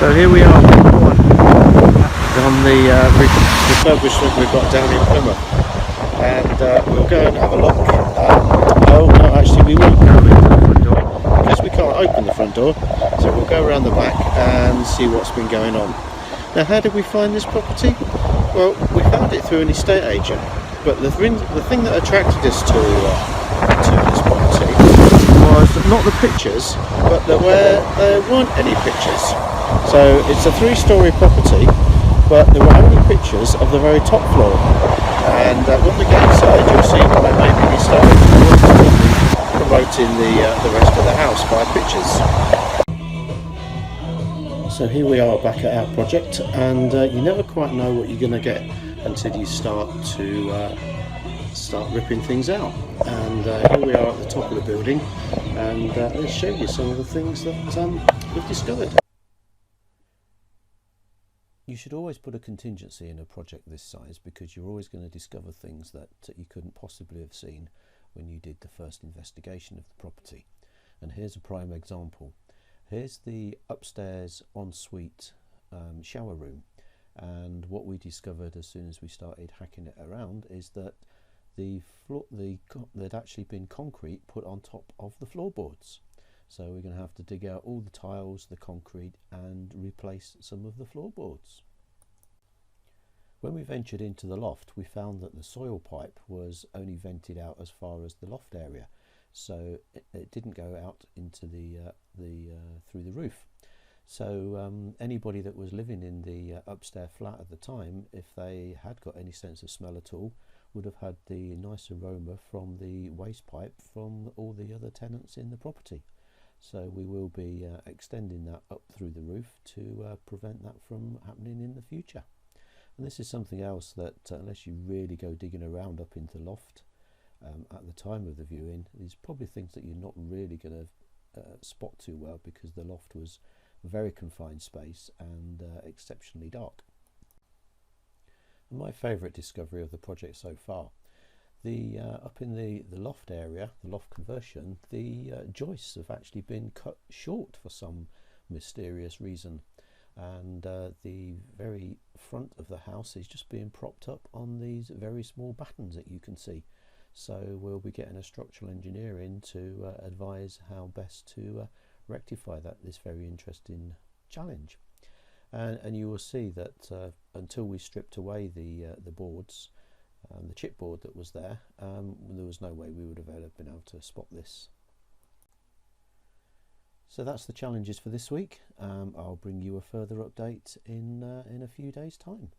So here we are, week one on the refurbishment we've got down in Plymouth, and we'll go and have a look. Oh no, actually we won't go into the front door because we can't open the front door, so we'll go around the back and see what's been going on. Now, how did we find this property? Well, we found it through an estate agent, but the thing that attracted us to this property was not the pictures, but there weren't any pictures. So it's a three-storey property, but there were only pictures of the very top floor. And when we get inside, you'll see why maybe we started promoting the rest of the house by pictures. So here we are back at our project, and you never quite know what you're going to get until you start ripping things out. And here we are at the top of the building, and let's show you some of the things that we've discovered. You should always put a contingency in a project this size, because you're always going to discover things that you couldn't possibly have seen when you did the first investigation of the property. And here's a prime example. Here's the upstairs ensuite shower room, and what we discovered as soon as we started hacking it around is that there'd actually been concrete put on top of the floorboards. So we're going to have to dig out all the tiles, the concrete, and replace some of the floorboards. When we ventured into the loft, we found that the soil pipe was only vented out as far as the loft area, so it didn't go out into through the roof. So anybody that was living in the upstairs flat at the time, if they had got any sense of smell at all, would have had the nice aroma from the waste pipe from all the other tenants in the property. So we will be extending that up through the roof to prevent that from happening in the future. And this is something else that unless you really go digging around up into the loft at the time of the viewing, there's probably things that you're not really going to spot too well, because the loft was a very confined space and exceptionally dark. And my favourite discovery of the project so far, up in the loft area, the loft conversion, the joists have actually been cut short for some mysterious reason, and the very front of the house is just being propped up on these very small battens that you can see. So we'll be getting a structural engineer in to advise how best to rectify this very interesting challenge. And you will see that until we stripped away the boards, the chipboard that was there was no way we would have ever been able to spot this. So that's the challenges for this week. I'll bring you a further update in a few days' time.